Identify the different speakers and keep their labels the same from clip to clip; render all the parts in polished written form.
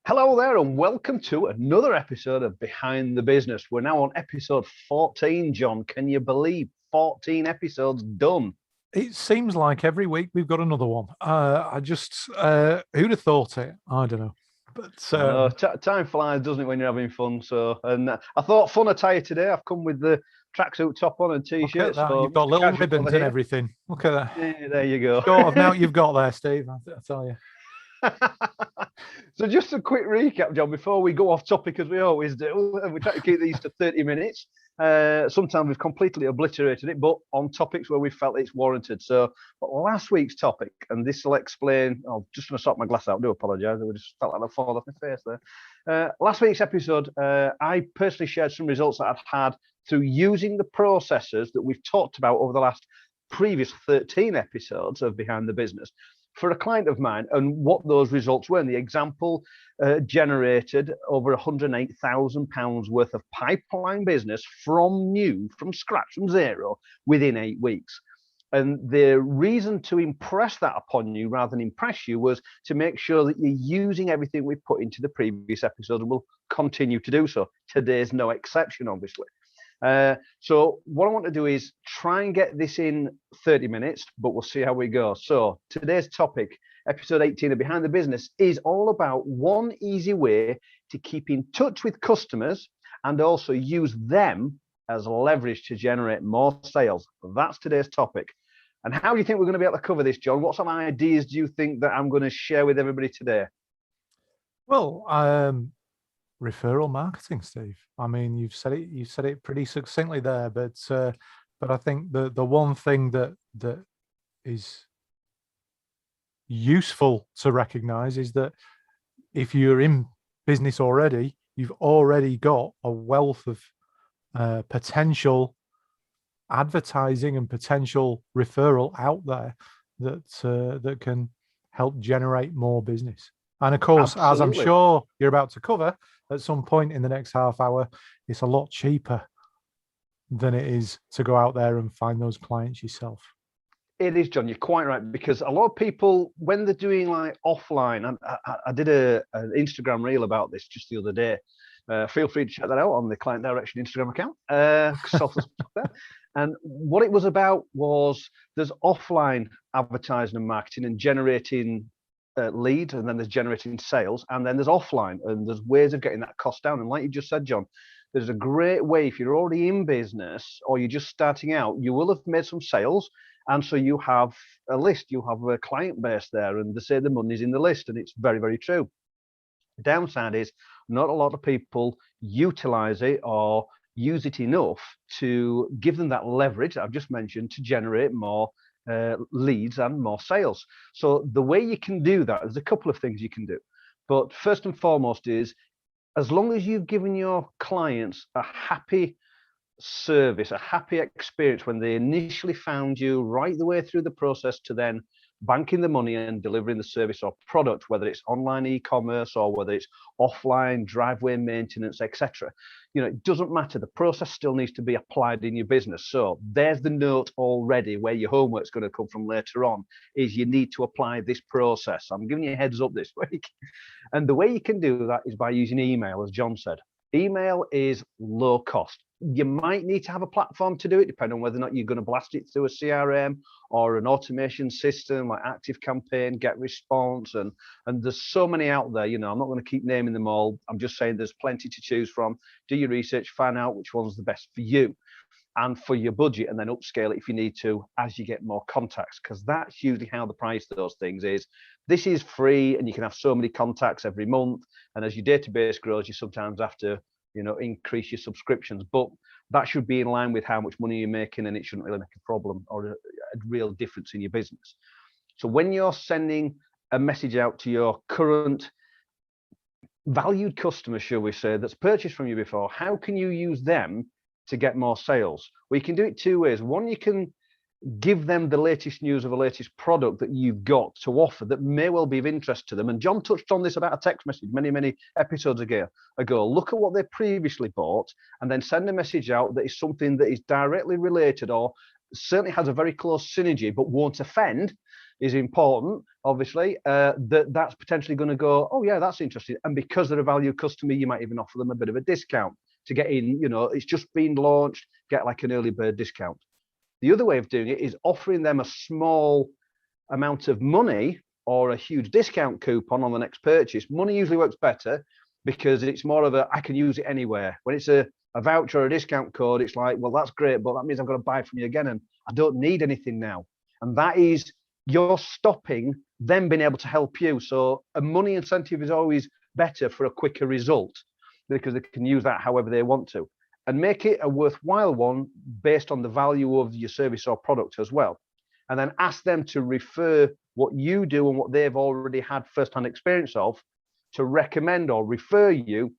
Speaker 1: Hello there and welcome to another episode of Behind the Business. We're now on episode 14, John. Can you believe 14 episodes done?
Speaker 2: It seems like every week we've got another one. Who'd have thought it? I don't know. But
Speaker 1: I know, time flies, doesn't it, when you're having fun? I thought fun attire today. I've come with the tracksuit top on and
Speaker 2: look at
Speaker 1: t-shirt.
Speaker 2: that.
Speaker 1: So
Speaker 2: You've got
Speaker 1: Mr.
Speaker 2: little
Speaker 1: Casual
Speaker 2: ribbons
Speaker 1: over
Speaker 2: and
Speaker 1: here.
Speaker 2: everything. Look at that.
Speaker 1: Yeah, there you go.
Speaker 2: Short of mount you've got there, Steve. I tell you.
Speaker 1: So just a quick recap, John, before we go off topic as we always do, and we try to keep these to 30 minutes. Sometimes we've completely obliterated it, but on topics where we felt it's warranted. So last week's topic, and this will explain, just going to sort my glass out, I do apologise, I just felt like I fall off my face there. Last week's episode, I personally shared some results that I've had through using the processes that we've talked about over the last previous 13 episodes of Behind the Business for a client of mine, and what those results were. And the example generated over £108,000 worth of pipeline business from scratch, from zero, within 8 weeks. And the reason to impress that upon you rather than impress you was to make sure that you're using everything we put into the previous episode, and will continue to do so. Today's no exception, obviously. So what I want to do is try and get this in 30 minutes, but we'll see how we go. So today's topic, episode 18 of Behind the Business, is all about one easy way to keep in touch with customers and also use them as leverage to generate more sales. That's today's topic. And how do you think we're going to be able to cover this, John? What some ideas do you think that I'm going to share with everybody today?
Speaker 2: Well, referral marketing, Steve. I mean, you've said it pretty succinctly there, but I think the one thing that is useful to recognize is that if you're in business already, you've already got a wealth of potential advertising and potential referral out there that can help generate more business. And of course,
Speaker 1: Absolutely.
Speaker 2: as I'm sure you're about to cover at some point in the next half hour, it's a lot cheaper than it is to go out there and find those clients yourself.
Speaker 1: It is, John. You're quite right, because a lot of people, when they're doing like offline, and I did an Instagram reel about this just the other day. Feel free to check that out on the Client Direction Instagram account. And what it was about was there's offline advertising and marketing and generating leads, and then there's generating sales, and then there's offline, and there's ways of getting that cost down. And like you just said, John, there's a great way, if you're already in business or you're just starting out, you will have made some sales, and so you have a list, you have a client base there, and they say the money's in the list, and it's very, very true. The downside is not a lot of people utilize it or use it enough to give them that leverage that I've just mentioned to generate more leads and more sales. So the way you can do that, there's a couple of things you can do. But first and foremost is, as long as you've given your clients a happy service, a happy experience when they initially found you, right the way through the process to then banking the money and delivering the service or product, whether it's online e-commerce or whether it's offline driveway maintenance, etc. It doesn't matter. The process still needs to be applied in your business. So there's the note already where your homework's going to come from later on, is you need to apply this process. I'm giving you a heads up this week. And the way you can do that is by using email, as John said. Email is low cost. You might need to have a platform to do it, depending on whether or not you're going to blast it through a CRM or an automation system like ActiveCampaign, GetResponse, and there's so many out there. I'm not going to keep naming them all. I'm just saying there's plenty to choose from. Do your research, find out which one's the best for you and for your budget, and then upscale it if you need to as you get more contacts, because that's usually how the price of those things is. This is free, and you can have so many contacts every month, and as your database grows, you sometimes have to increase your subscriptions, but that should be in line with how much money you're making, and it shouldn't really make a problem or a real difference in your business. So when you're sending a message out to your current valued customer, shall we say, that's purchased from you before, how can you use them to get more sales? Well, you can do it two ways. One, you can give them the latest news of a latest product that you've got to offer that may well be of interest to them. And John touched on this about a text message many episodes ago. Look at what they previously bought and then send a message out that is something that is directly related or certainly has a very close synergy but won't offend, is important, obviously, that's potentially going to go, oh yeah, that's interesting. And because they're a value customer, you might even offer them a bit of a discount to get in. It's just been launched, get like an early bird discount. The other way of doing it is offering them a small amount of money or a huge discount coupon on the next purchase. Money usually works better because it's more of I can use it anywhere. When it's a voucher or a discount code, it's like, well, that's great, but that means I've got to buy from you again and I don't need anything now. And that is, you're stopping them being able to help you. So a money incentive is always better for a quicker result because they can use that however they want to, and make it a worthwhile one based on the value of your service or product as well. And then ask them to refer what you do and what they've already had first-hand experience of to recommend or refer you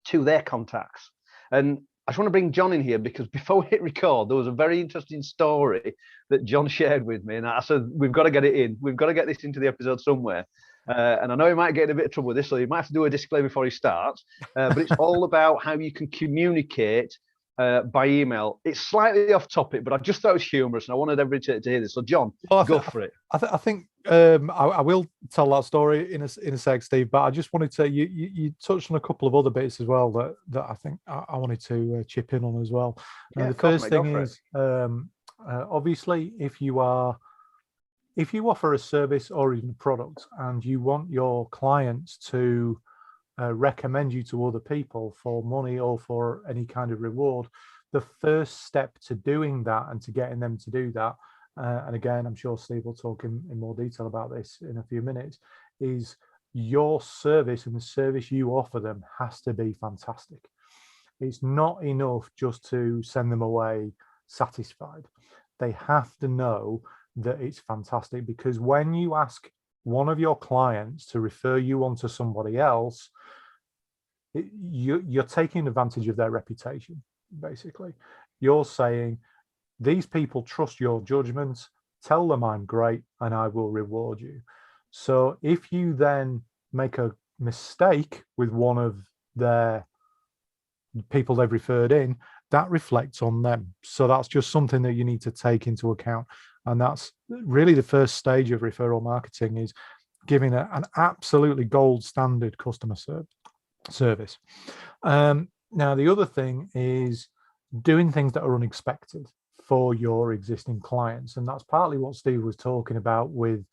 Speaker 1: to their contacts. And I just want to bring John in here because before we hit record, there was a very interesting story that John shared with me. And I said, we've got to get it in. We've got to get this into the episode somewhere. And I know he might get in a bit of trouble with this, so he might have to do a disclaimer before he starts. But it's all about how you can communicate by email. It's slightly off topic, but I just thought it was humorous and I wanted everybody to hear this. So John, go for it.
Speaker 2: I think I will tell that story in a sec, Steve, but I just wanted to, you touched on a couple of other bits as well that I think I wanted to chip in on as well.
Speaker 1: Yeah,
Speaker 2: the first thing is, obviously, if you offer a service or even a product and you want your clients to recommend you to other people for money or for any kind of reward, the first step to doing that and to getting them to do that, and again, I'm sure Steve will talk in more detail about this in a few minutes, is your service and the service you offer them has to be fantastic. It's not enough just to send them away satisfied. They have to know that it's fantastic, because when you ask one of your clients to refer you on to somebody else, you're taking advantage of their reputation. Basically, you're saying, these people trust your judgment, tell them I'm great and I will reward you. So if you then make a mistake with one of their people they've referred in, that reflects on them. So that's just something that you need to take into account. And that's really the first stage of referral marketing, is giving an absolutely gold standard customer service. Now, the other thing is doing things that are unexpected for your existing clients. And that's partly what Steve was talking about with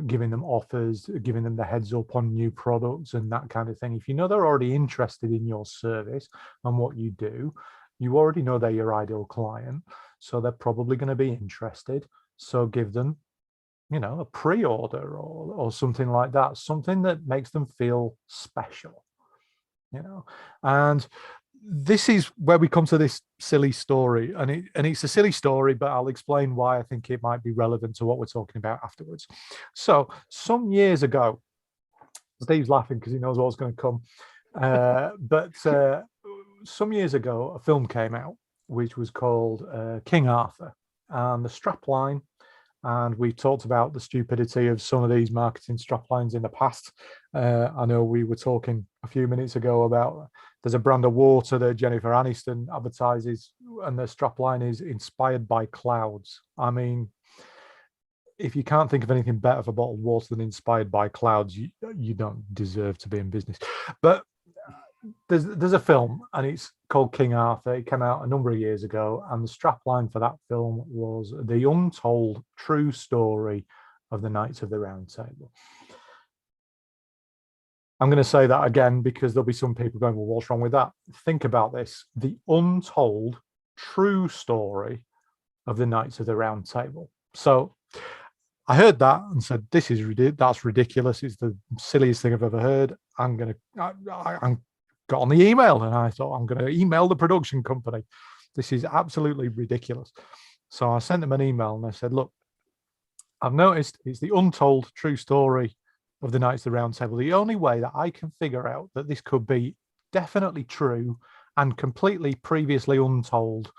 Speaker 2: giving them offers, giving them the heads up on new products and that kind of thing. If you know they're already interested in your service and what you do, you already know they're your ideal client. So they're probably going to be interested. So give them, a pre-order or something like that, something that makes them feel special, and this is where we come to this silly story, and it's a silly story, but I'll explain why I think it might be relevant to what we're talking about afterwards. So some years ago, Steve's laughing because he knows what's going to come, but some years ago, a film came out which was called King Arthur, and the strapline, and we've talked about the stupidity of some of these marketing straplines in the past. I know we were talking a few minutes ago about there's a brand of water that Jennifer Aniston advertises, and the strapline is inspired by clouds. I mean, if you can't think of anything better for bottled water than inspired by clouds, you don't deserve to be in business. But there's a film, and it's called King Arthur. It came out a number of years ago, and the strapline for that film was the untold true story of the Knights of the Round Table. I'm going to say that again because there'll be some people going, well, what's wrong with that? Think about this. The untold true story of the Knights of the Round Table. So I heard that and said, that's ridiculous. It's the silliest thing I've ever heard. I'm got on the email, and I thought, I'm going to email the production company. This is absolutely ridiculous. So I sent them an email and I said, look, I've noticed it's the untold true story of the Knights of the Round Table. The only way that I can figure out that this could be definitely true and completely previously untold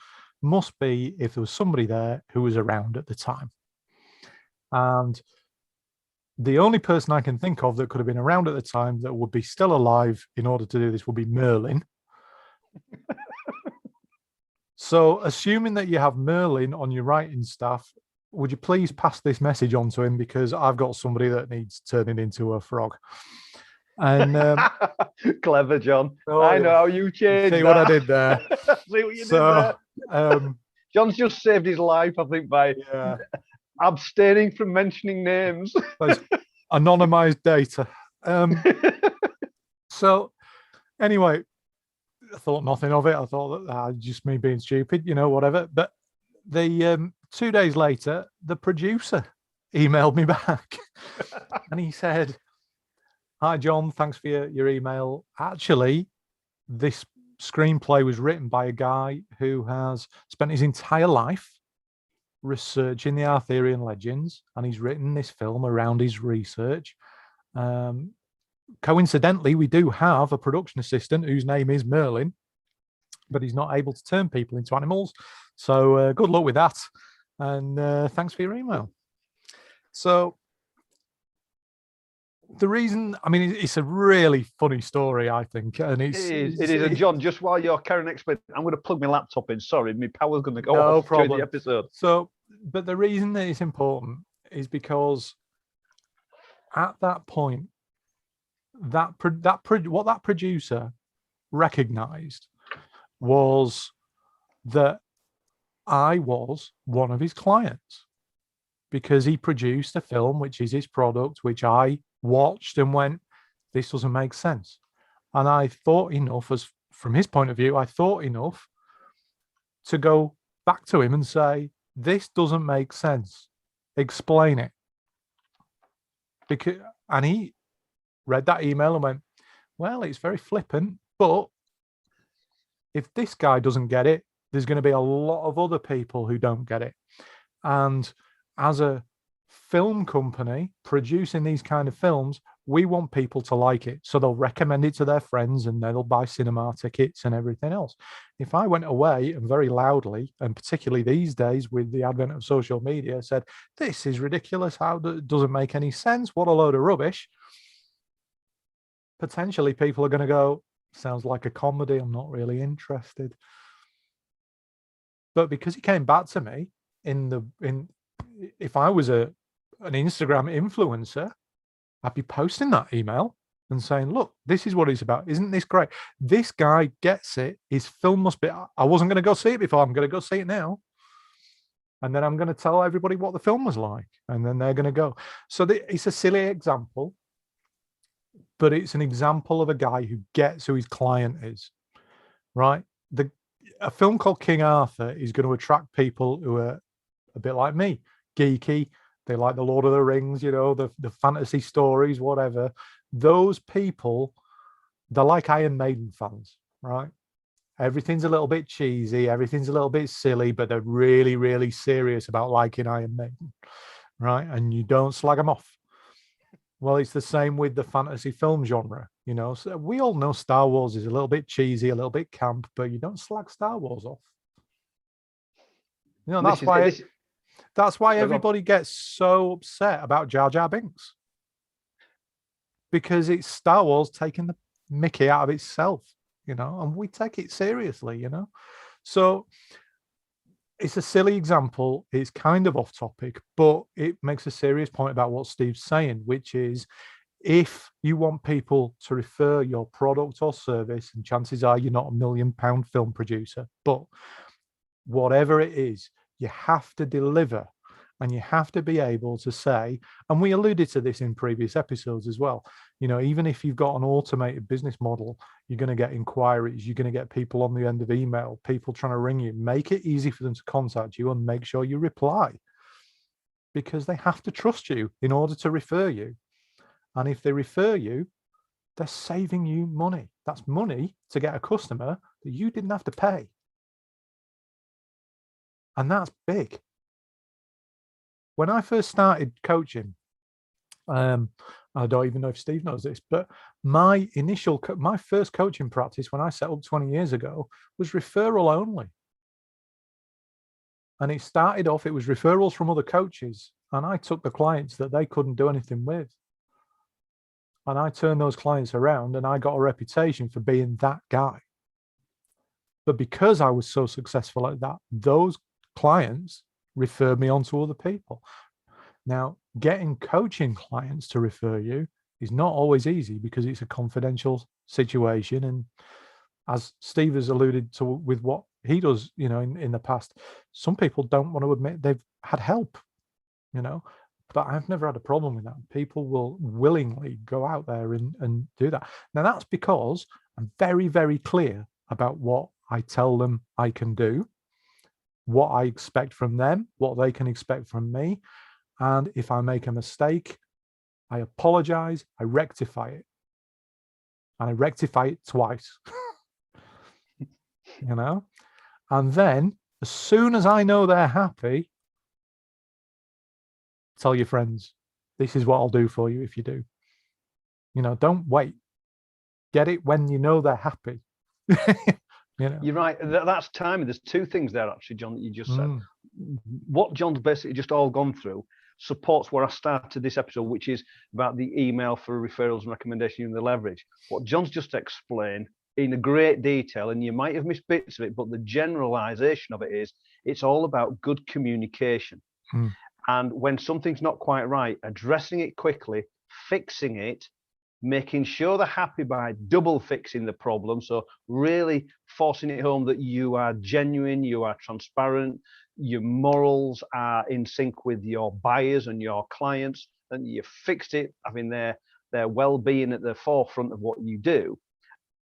Speaker 2: must be if there was somebody there who was around at the time. And the only person I can think of that could have been around at the time that would be still alive in order to do this would be Merlin. So assuming that you have Merlin on your writing staff, would you please pass this message on to him, because I've got somebody that needs turning into a frog. And
Speaker 1: clever, John.
Speaker 2: oh,
Speaker 1: I know
Speaker 2: yeah.
Speaker 1: how you changed
Speaker 2: See
Speaker 1: that.
Speaker 2: what I did there?
Speaker 1: See what you
Speaker 2: So,
Speaker 1: did there. John's just saved his life, I think, by abstaining from mentioning names.
Speaker 2: Those anonymized data. So anyway, I thought nothing of it. I thought that just me being stupid, whatever. But the 2 days later, the producer emailed me back and he said, "Hi, John, thanks for your email. Actually, this screenplay was written by a guy who has spent his entire life researching the Arthurian legends, and he's written this film around his research. Coincidentally, we do have a production assistant whose name is Merlin, but he's not able to turn people into animals. So good luck with that. And thanks for your email." So the reason, I mean, it's a really funny story, I think. And it is.
Speaker 1: And John, just while you're carrying explaining, I'm going to plug my laptop in. Sorry, my power's going to go off during the episode.
Speaker 2: So, but the reason that it's important is because at that point, what that producer recognized was that I was one of his clients, because he produced a film, which is his product, which I watched and went, this doesn't make sense. And I thought enough, as from his point of view, I thought enough to go back to him and say, this doesn't make sense. Explain it. And he read that email and went, well, it's very flippant, but if this guy doesn't get it, there's going to be a lot of other people who don't get it. And as a film company producing these kind of films, we want people to like it. So they'll recommend it to their friends and they'll buy cinema tickets and everything else. If I went away and very loudly, and particularly these days with the advent of social media, said, this is ridiculous, how doesn't make any sense, what a load of rubbish, potentially people are going to go, sounds like a comedy, I'm not really interested. But because he came back to me if I was an Instagram influencer, I'd be posting that email and saying, look, this is what it's about. Isn't this great? This guy gets it. His film must be, I wasn't going to go see it before. I'm going to go see it now. And then I'm going to tell everybody what the film was like. And then they're going to go. So it's a silly example, but it's an example of a guy who gets who his client is, right? A film called King Arthur is going to attract people who are a bit like me, geeky. They like the Lord of the Rings, the fantasy stories, whatever. Those people, they're like Iron Maiden fans, right? Everything's a little bit cheesy, everything's a little bit silly, but they're really, really serious about liking Iron Maiden, right? And you don't slag them off. Well, it's the same with the fantasy film genre, So we all know Star Wars is a little bit cheesy, a little bit camp, but you don't slag Star Wars off. That's why everybody gets so upset about Jar Jar Binks, because it's Star Wars taking the mickey out of itself, and we take it seriously, So it's a silly example. It's kind of off topic, but it makes a serious point about what Steve's saying, which is if you want people to refer your product or service, and chances are you're not £1 million film producer, but whatever it is, you have to deliver, and you have to be able to say, and we alluded to this in previous episodes as well, even if you've got an automated business model, you're going to get inquiries, you're going to get people on the end of email, people trying to ring you. Make it easy for them to contact you and make sure you reply, because they have to trust you in order to refer you. And if they refer you, they're saving you money. That's money to get a customer that you didn't have to pay. And that's big. When I first started coaching, I don't even know if Steve knows this, but my first coaching practice when I set up 20 years ago was referral only. And it started off, it was referrals from other coaches. And I took the clients that they couldn't do anything with. And I turned those clients around, and I got a reputation for being that guy. But because I was so successful at that, those clients refer me on to other people. Now, getting coaching clients to refer you is not always easy because it's a confidential situation. And as Steve has alluded to with what he does, in the past, some people don't want to admit they've had help, but I've never had a problem with that. People will willingly go out there and do that. Now, that's because I'm very, very clear about what I tell them I can do, what I expect from them, what they can expect from me. And if I make a mistake, I apologize, I rectify it. And I rectify it twice, And then as soon as I know they're happy, tell your friends, this is what I'll do for you if you do. Don't wait. Get it when you know they're happy.
Speaker 1: You're right. That's timing. There's two things there, actually, John, that you just said. What John's basically just all gone through supports where I started this episode, which is about the email for referrals and recommendation and the leverage. What John's just explained in a great detail, and you might have missed bits of it, but the generalization of it is it's all about good communication. And when something's not quite right, addressing it quickly, fixing it, making sure they're happy by double fixing the problem. So really forcing it home that you are genuine, you are transparent, your morals are in sync with your buyers and your clients, and you fixed it, having their well-being at the forefront of what you do.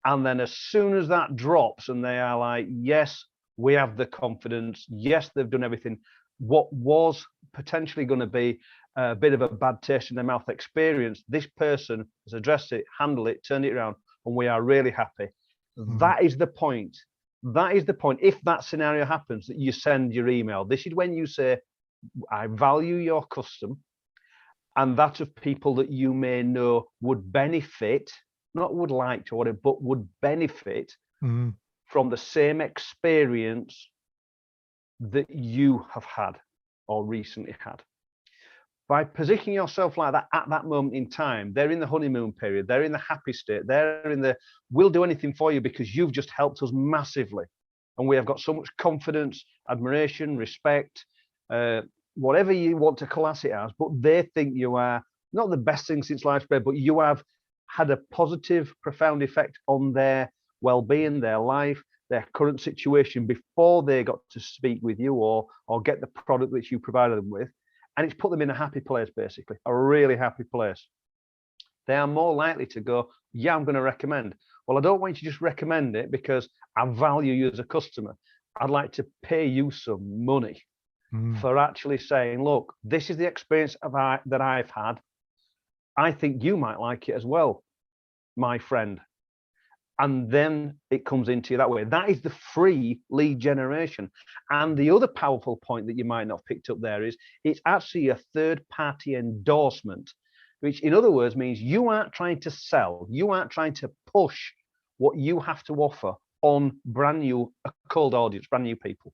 Speaker 1: And then as soon as that drops and they are like, yes, we have the confidence, yes, they've done everything, what was potentially going to be a bit of a bad taste in their mouth experience, this person has addressed it, handled it, turned it around, and we are really happy. That is the point. That is the point. If that scenario happens, that you send your email, this is when you say, I value your custom, and that of people that you may know would benefit, not would like to order, but would benefit from the same experience that you have had or recently had. By positioning yourself like that at that moment in time, they're in the honeymoon period, they're in the happy state, they're in the we'll do anything for you because you've just helped us massively. And we have got so much confidence, admiration, respect, whatever you want to class it as, but they think you are not the best thing since sliced bread, but you have had a positive, profound effect on their well-being, their life, their current situation before they got to speak with you or get the product that you provided them with. And it's put them in a happy place, basically, a really happy place. They are more likely to go, yeah, I'm going to recommend. Well, I don't want you to just recommend it because I value you as a customer. I'd like to pay you some money for actually saying, look, this is the experience that I've had. I think you might like it as well, my friend. And then it comes into you that way. That is the free lead generation. And the other powerful point that you might not have picked up there is it's actually a third-party endorsement, which in other words means you aren't trying to sell, you aren't trying to push what you have to offer on brand new, a cold audience, brand new people.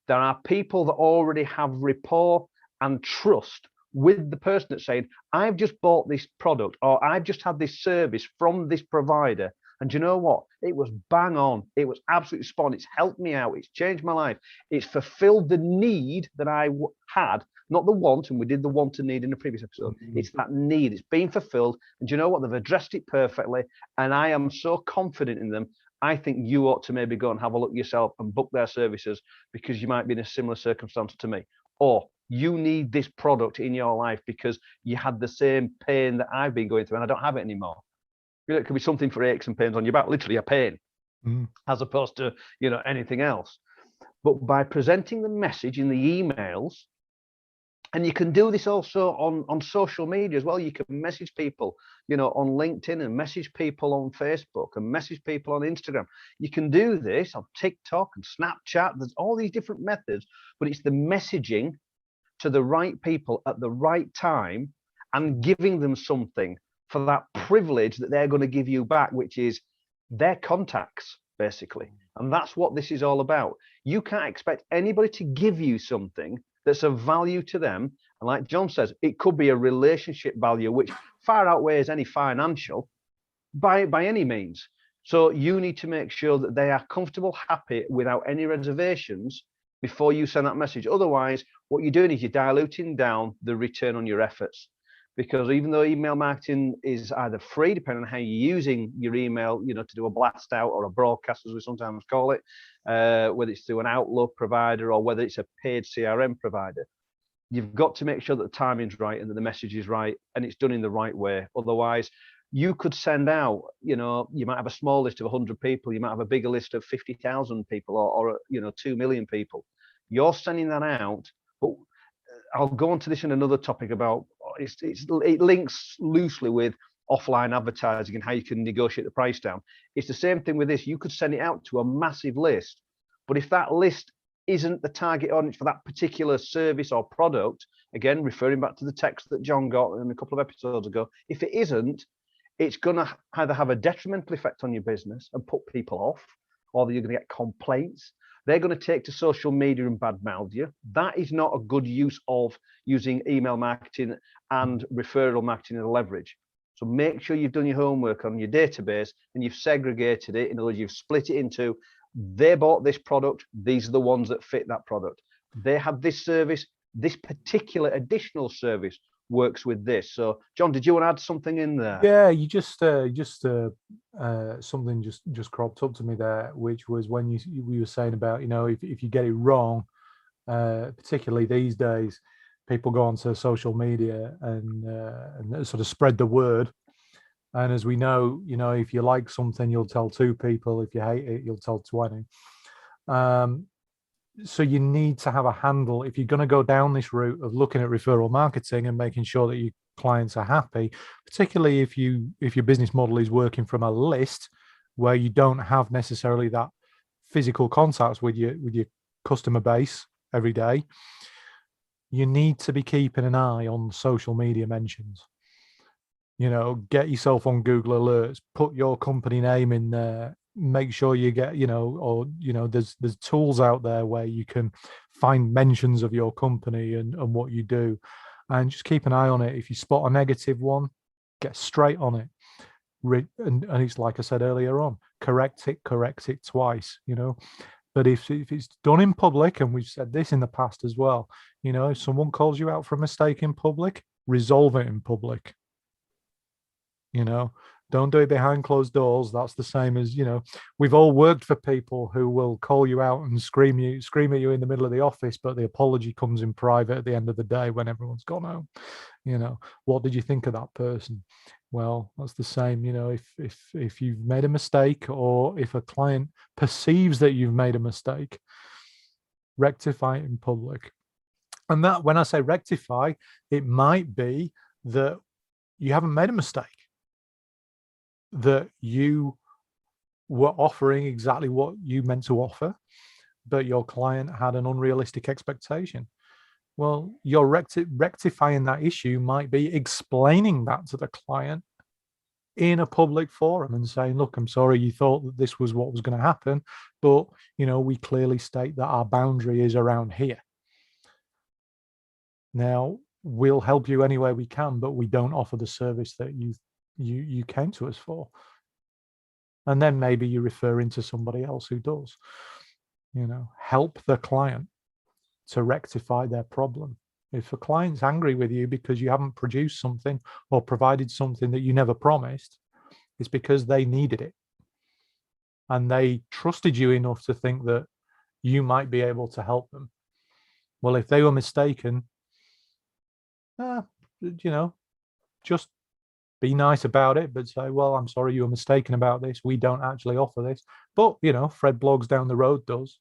Speaker 1: There are people that already have rapport and trust with the person that's saying, I've just bought this product or I've just had this service from this provider. And you know what? It was bang on. It was absolutely spot on. It's helped me out. It's changed my life. It's fulfilled the need that I had, not the want. And we did the want and need in the previous episode. It's that need. It's been fulfilled. And you know what? They've addressed it perfectly. And I am so confident in them. I think you ought to maybe go and have a look yourself and book their services because you might be in a similar circumstance to me. Or you need this product in your life because you had the same pain that I've been going through and I don't have it anymore. It could be something for aches and pains on your back, literally a pain, as opposed to, anything else. But by presenting the message in the emails, and you can do this also on social media as well. You can message people, on LinkedIn and message people on Facebook and message people on Instagram. You can do this on TikTok and Snapchat. There's all these different methods, but it's the messaging to the right people at the right time and giving them something for that privilege that they're going to give you back, which is their contacts, basically. And that's what this is all about. You can't expect anybody to give you something that's of value to them. And like John says, it could be a relationship value, which far outweighs any financial by any means. So you need to make sure that they are comfortable, happy, without any reservations before you send that message. Otherwise, what you're doing is you're diluting down the return on your efforts. Because even though email marketing is either free, depending on how you're using your email, to do a blast out or a broadcast, as we sometimes call it, whether it's through an Outlook provider or whether it's a paid CRM provider, you've got to make sure that the timing's right and that the message is right and it's done in the right way. Otherwise, you could send out, you might have a small list of 100 people, you might have a bigger list of 50,000 people or 2 million people. You're sending that out, but I'll go on to this in another topic about it links loosely with offline advertising and how you can negotiate the price down. It's the same thing with this. You could send it out to a massive list, but if that list isn't the target audience for that particular service or product, again, referring back to the text that John got in a couple of episodes ago, if it isn't, it's going to either have a detrimental effect on your business and put people off, or you're going to get complaints. They're going to take to social media and badmouth you. That is not a good use of using email marketing and referral marketing as a leverage. So make sure you've done your homework on your database and you've segregated it. In other words, you've split it into, they bought this product, these are the ones that fit that product. They have this service, this particular additional service works with this. So John, did you want to add something in there?
Speaker 2: Yeah, you just something just cropped up to me there, which was when we were saying about, if you get it wrong, particularly these days, people go onto social media and sort of spread the word. And as we know, if you like something, you'll tell 2 people. If you hate it, you'll tell 20. So you need to have a handle. If you're going to go down this route of looking at referral marketing and making sure that your clients are happy, particularly if your business model is working from a list where you don't have necessarily that physical contacts with your customer base every day, you need to be keeping an eye on social media mentions. Get yourself on Google Alerts, put your company name in there, make sure you get, there's tools out there where you can find mentions of your company and what you do, and just keep an eye on it. If you spot a negative one, get straight on it. And it's like I said earlier on, correct it twice, But if it's done in public, and we've said this in the past as well, if someone calls you out for a mistake in public, resolve it in public. Don't do it behind closed doors. That's the same as, we've all worked for people who will call you out and scream at you in the middle of the office, but the apology comes in private at the end of the day when everyone's gone home. What did you think of that person? Well, that's the same. If you've made a mistake, or if a client perceives that you've made a mistake, rectify it in public. And that, when I say rectify, it might be that you haven't made a mistake, that you were offering exactly what you meant to offer, but your client had an unrealistic expectation. Well, you're rectifying that issue might be explaining that to the client in a public forum and saying, look, I'm sorry you thought that this was what was going to happen, but, we clearly state that our boundary is around here. Now, we'll help you any way we can, but we don't offer the service that you came to us for. And then maybe you refer into somebody else who does. Help the client to rectify their problem. If a client's angry with you because you haven't produced something or provided something that you never promised, it's because they needed it. And they trusted you enough to think that you might be able to help them. Well, if they were mistaken, just be nice about it, but say, well, I'm sorry you were mistaken about this. We don't actually offer this. But, Fred Blogs down the road does.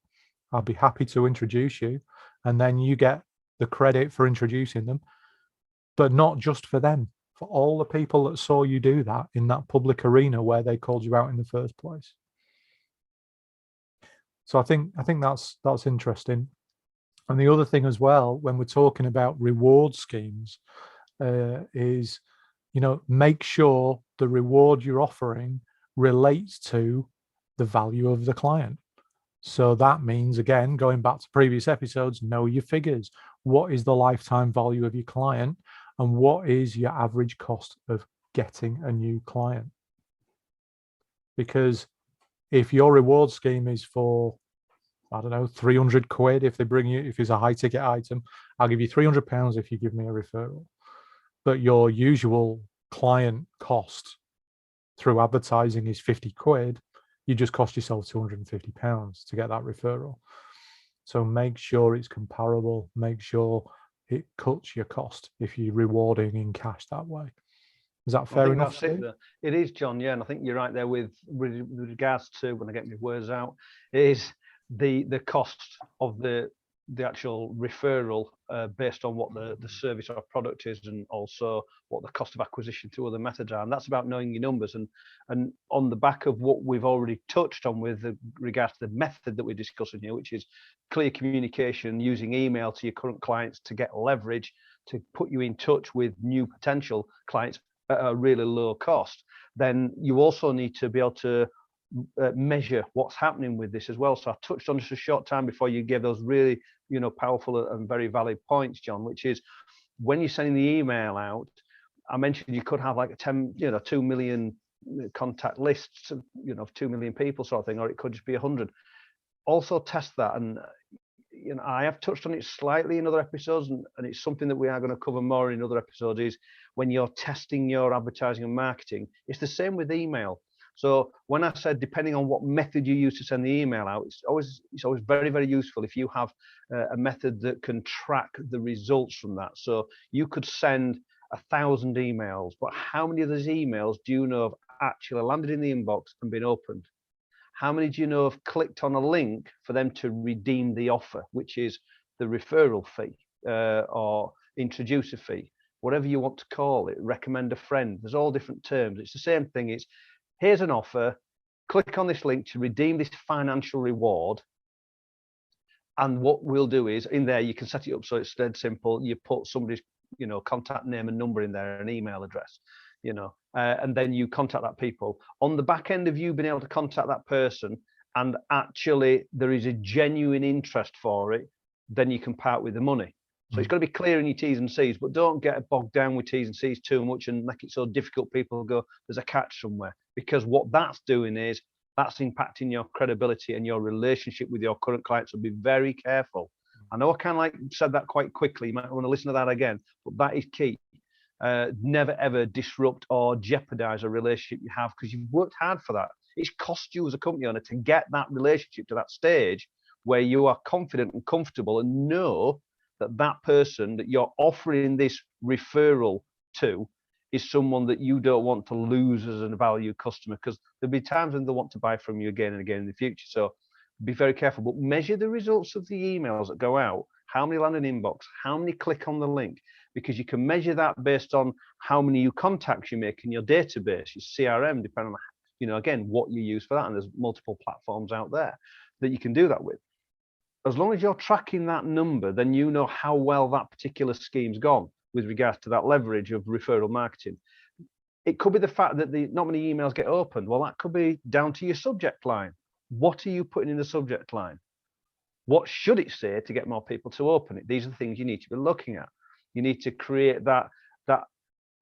Speaker 2: I'll be happy to introduce you. And then you get the credit for introducing them, but not just for them, for all the people that saw you do that in that public arena where they called you out in the first place. So I think that's interesting. And the other thing as well, when we're talking about reward schemes, is, make sure the reward you're offering relates to the value of the client. So that means, again, going back to previous episodes, know your figures. What is the lifetime value of your client? And what is your average cost of getting a new client? Because if your reward scheme is for I don't know, 300 quid if they bring you, if it's a high ticket item. I'll give you £300 if you give me a referral. But your usual client cost through advertising is 50 quid. You just cost yourself £250 to get that referral. So make sure it's comparable. Make sure it cuts your cost if you're rewarding in cash that way. Is that fair enough?
Speaker 1: It is, John. Yeah, and I think you're right there with regards to, when I get my words out, is the cost of the actual referral based on what the service or product is, and also what the cost of acquisition through other methods are. And that's about knowing your numbers. And on the back of what we've already touched on with regards to the method that we're discussing here, which is clear communication, using email to your current clients to get leverage, to put you in touch with new potential clients at a really low cost, then you also need to be able to measure what's happening with this as well. So I touched on just a short time before you gave those really, powerful and very valid points, John, which is when you're sending the email out, I mentioned you could have like 2 million contact lists, 2 million people sort of thing, or it could just be 100. Also test that. And I have touched on it slightly in other episodes, and it's something that we are going to cover more in other episodes, is when you're testing your advertising and marketing. It's the same with email. So when I said, depending on what method you use to send the email out, it's always very, very useful if you have a method that can track the results from that. So you could send 1,000 emails, but how many of those emails do you know have actually landed in the inbox and been opened? How many do you know have clicked on a link for them to redeem the offer, which is the referral fee or introducer fee, whatever you want to call it, recommend a friend. There's all different terms. It's the same thing. It's, here's an offer, click on this link to redeem this financial reward. And what we'll do is, in there, you can set it up so it's dead simple. You put somebody's, contact name and number in there, an email address, and then you contact that people. On the back end of you being able to contact that person, and actually there is a genuine interest for it, then you can part with the money. So it's got to be clear in your T's and C's, but don't get bogged down with T's and C's too much and make it so difficult people go, there's a catch somewhere. Because what that's doing is, that's impacting your credibility and your relationship with your current clients. So be very careful. I know I kind of like said that quite quickly. You might want to listen to that again, but that is key. Never ever disrupt or jeopardize a relationship you have, because you've worked hard for that. It's cost you as a company owner to get that relationship to that stage where you are confident and comfortable and know that that person that you're offering this referral to is someone that you don't want to lose as a valued customer, because there'll be times when they'll want to buy from you again and again in the future. So be very careful, but measure the results of the emails that go out. How many land in inbox? How many click on the link? Because you can measure that based on how many contacts you make in your database, your CRM, depending on, again, what you use for that. And there's multiple platforms out there that you can do that with. As long as you're tracking that number, then you know how well that particular scheme's gone with regards to that leverage of referral marketing. It could be the fact that not many emails get opened. Well, that could be down to your subject line. What are you putting in the subject line? What should it say to get more people to open it? These are the things you need to be looking at. You need to create that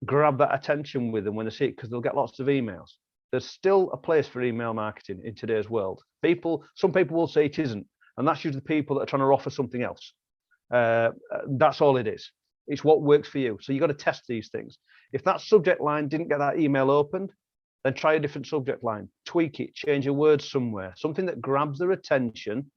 Speaker 1: grab that attention with them when they see it, because they'll get lots of emails. There's still a place for email marketing in today's world. Some people will say it isn't, and that's usually the people that are trying to offer something else. That's all it is. It's what works for you. So you've got to test these things. If that subject line didn't get that email opened, then try a different subject line, tweak it, change a word somewhere, something that grabs their attention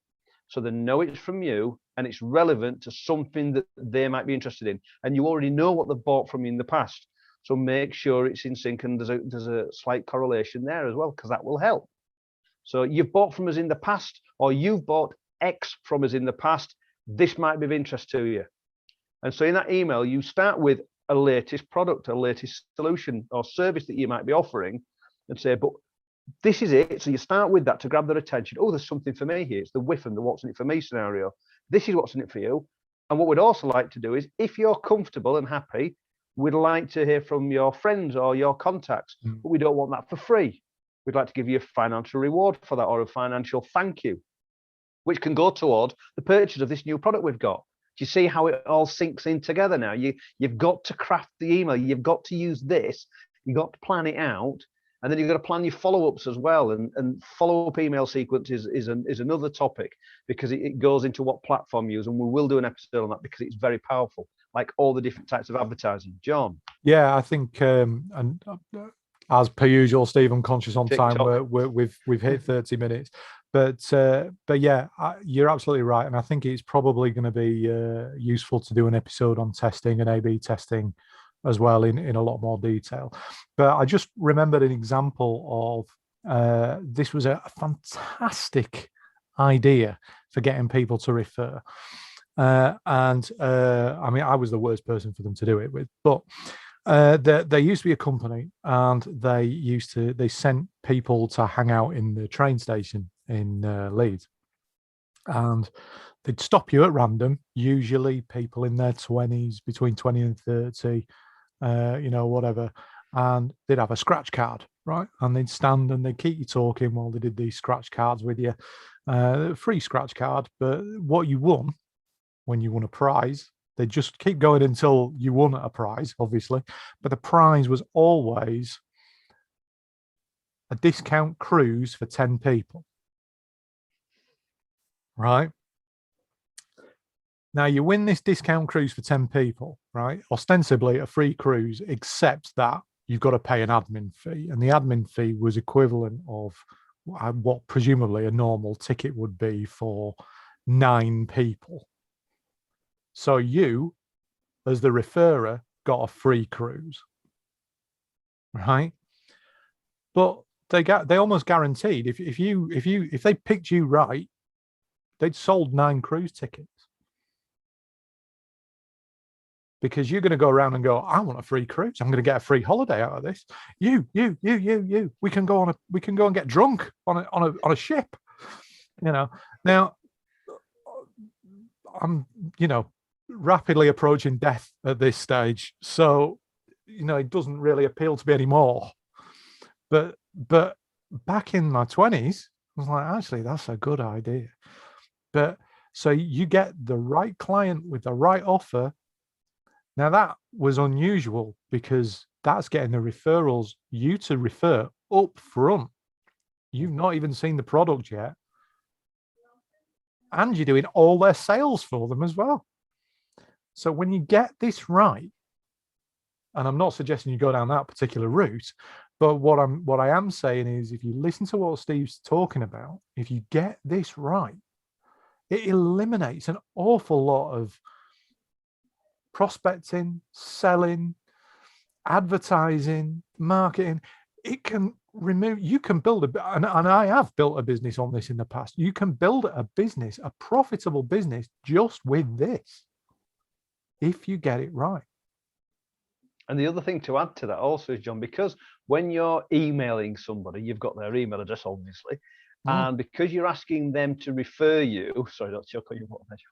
Speaker 1: so they know it's from you and it's relevant to something that they might be interested in. And you already know what they've bought from you in the past. So make sure it's in sync, and there's a slight correlation there as well, because that will help. So you've bought from us in the past, or you've bought X from us in the past. This might be of interest to you. And so in that email, you start with a latest product, a latest solution or service that you might be offering, and say, but this is it. So you start with that to grab their attention. Oh, there's something for me here. It's the whiff and the what's in it for me scenario. This is what's in it for you. And what we'd also like to do is, if you're comfortable and happy, we'd like to hear from your friends or your contacts, but we don't want that for free. We'd like to give you a financial reward for that, or a financial thank you, which can go toward the purchase of this new product we've got. Do you see how it all sinks in together now? You've got to craft the email. You've got to use this. You've got to plan it out. And then you've got to plan your follow-ups as well. And follow-up email sequence is another topic, because it goes into what platform you use. And we will do an episode on that because it's very powerful, like all the different types of advertising. John?
Speaker 2: Yeah, I think, and as per usual, Steve, I'm conscious on time. We've hit 30 minutes. But yeah, you're absolutely right. And I think it's probably going to be useful to do an episode on testing and A/B testing as well in a lot more detail. But I just remembered an example of this was a fantastic idea for getting people to refer. And I mean, I was the worst person for them to do it with, but there used to be a company, and they sent people to hang out in the train station in Leeds, and they'd stop you at random, usually people in their 20s, between 20 and 30, whatever, and they'd have a scratch card, right? And they'd stand and they'd keep you talking while they did these scratch cards with you. Free scratch card, but what you won when you won a prize, they'd just keep going until you won a prize, obviously. But the prize was always a discount cruise for 10 people. Right? Now you win this discount cruise for 10 people, right? Ostensibly a free cruise, except that you've got to pay an admin fee. And the admin fee was equivalent of what presumably a normal ticket would be for 9 people. So you, as the referrer, got a free cruise, right? But they almost guaranteed if they picked you right, they'd sold 9 cruise tickets. Because you're going to go around and go, I want a free cruise. I'm going to get a free holiday out of this. You. We can go and get drunk on a ship. Now I'm rapidly approaching death at this stage, so it doesn't really appeal to me anymore. But back in my 20s, I was like, actually, that's a good idea. But so you get the right client with the right offer. Now that was unusual, because that's getting the referrals, you to refer up front. You've not even seen the product yet, and you're doing all their sales for them as well. So when you get this right, and I'm not suggesting you go down that particular route, but what I am saying is, if you listen to what Steve's talking about, if you get this right, it eliminates an awful lot of prospecting, selling, advertising, marketing. It can remove, you can build and I have built a business on this in the past. You can build a business, a profitable business, just with this, if you get it right.
Speaker 1: And the other thing to add to that also is, John, because when you're emailing somebody, you've got their email address, obviously, and because you're asking them to refer you, sorry, not choke on your water measure.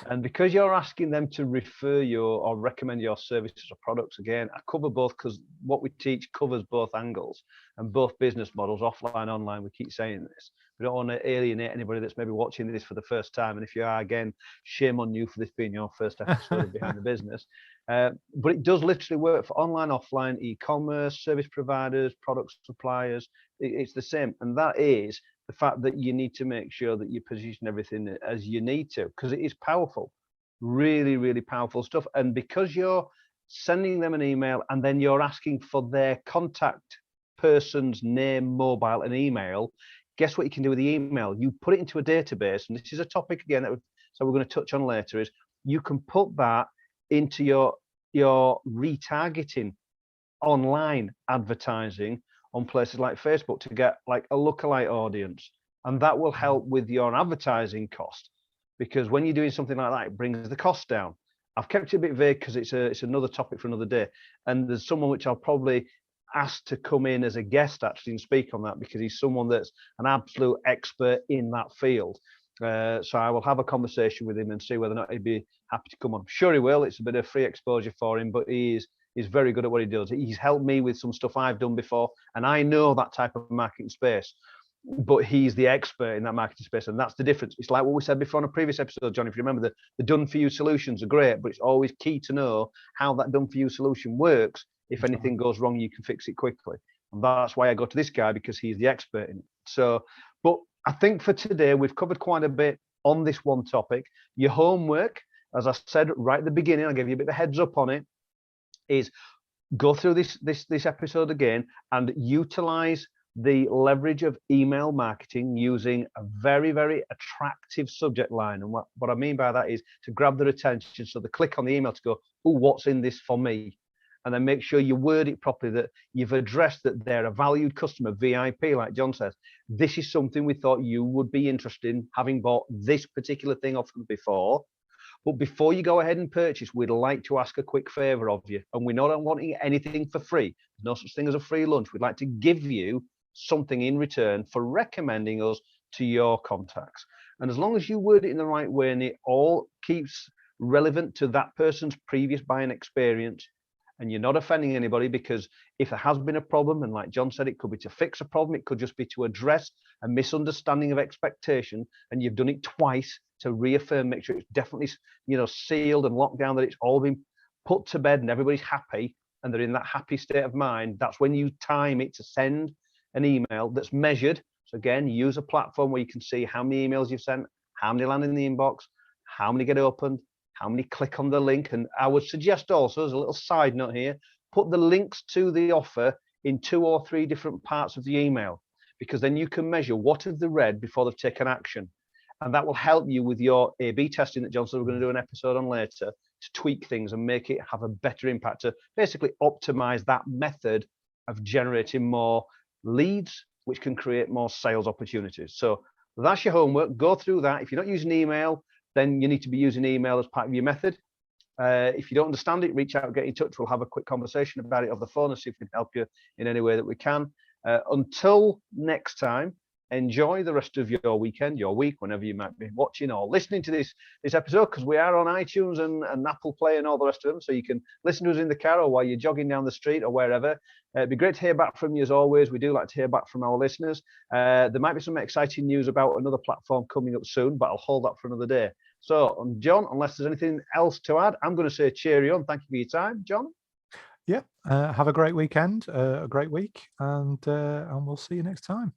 Speaker 1: And because you're asking them to refer you or recommend your services or products, again, I cover both, because what we teach covers both angles and both business models, offline, online. We keep saying this. We don't want to alienate anybody that's maybe watching this for the first time. And if you are, again, shame on you for this being your first episode of Behind the Business. But it does literally work for online, offline, e-commerce, service providers, product suppliers. It's the same. And that is the fact that you need to make sure that you position everything as you need to, because it is powerful, really, really powerful stuff. And because you're sending them an email and then you're asking for their contact person's name, mobile, and email, guess what you can do with the email? You put it into a database, and this is a topic again that we're going to touch on later, is you can put that into your retargeting online advertising on places like Facebook to get like a lookalike audience, and that will help with your advertising cost, because when you're doing something like that, it brings the cost down. I've kept it a bit vague because it's another topic for another day, and there's someone which I'll probably ask to come in as a guest actually and speak on that, because he's someone that's an absolute expert in that field. So I will have a conversation with him and see whether or not he'd be happy to come on. I'm sure he will. It's a bit of free exposure for him, but he's very good at what he does. He's helped me with some stuff I've done before, and I know that type of marketing space, but he's the expert in that marketing space, and that's the difference. It's like what we said before on a previous episode, John, if you remember, the done-for-you solutions are great, but it's always key to know how that done-for-you solution works. If anything goes wrong, you can fix it quickly. And that's why I go to this guy, because he's the expert in it. So, but I think for today, we've covered quite a bit on this one topic. Your homework, as I said right at the beginning, I'll give you a bit of a heads up on it, is go through this episode again and utilize the leverage of email marketing using a very, very attractive subject line. And what I mean by that is to grab their attention, so they click on the email to go, oh, what's in this for me? And then make sure you word it properly, that you've addressed that they're a valued customer, VIP, like John says. This is something we thought you would be interested in, having bought this particular thing off them before. But before you go ahead and purchase, we'd like to ask a quick favor of you. And we're not wanting anything for free. There's no such thing as a free lunch. We'd like to give you something in return for recommending us to your contacts. And as long as you word it in the right way and it all keeps relevant to that person's previous buying experience, and you're not offending anybody, because if there has been a problem, and like John said, it could be to fix a problem, it could just be to address a misunderstanding of expectation, and you've done it twice to reaffirm, make sure it's definitely, sealed and locked down, that it's all been put to bed and everybody's happy and they're in that happy state of mind. That's when you time it to send an email that's measured. So again, use a platform where you can see how many emails you've sent, how many land in the inbox, how many get opened, how many click on the link. And I would suggest also, as a little side note here, put the links to the offer in 2 or 3 different parts of the email, because then you can measure what have they read before they've taken action. And that will help you with your A/B testing that John said we're going to do an episode on later, to tweak things and make it have a better impact, to basically optimize that method of generating more leads, which can create more sales opportunities. So that's your homework. Go through that. If you're not using email, then you need to be using email as part of your method. If you don't understand it, reach out, get in touch. We'll have a quick conversation about it over the phone and see if we can help you in any way that we can. Until next time, enjoy the rest of your weekend, your week, whenever you might be watching or listening to this episode, because we are on iTunes and Apple Play and all the rest of them. So you can listen to us in the car or while you're jogging down the street or wherever. It'd be great to hear back from you as always. We do like to hear back from our listeners. There might be some exciting news about another platform coming up soon, but I'll hold that for another day. So, John, unless there's anything else to add, I'm going to say cheerio and thank you for your time, John.
Speaker 2: Yeah, have a great weekend, a great week, and we'll see you next time.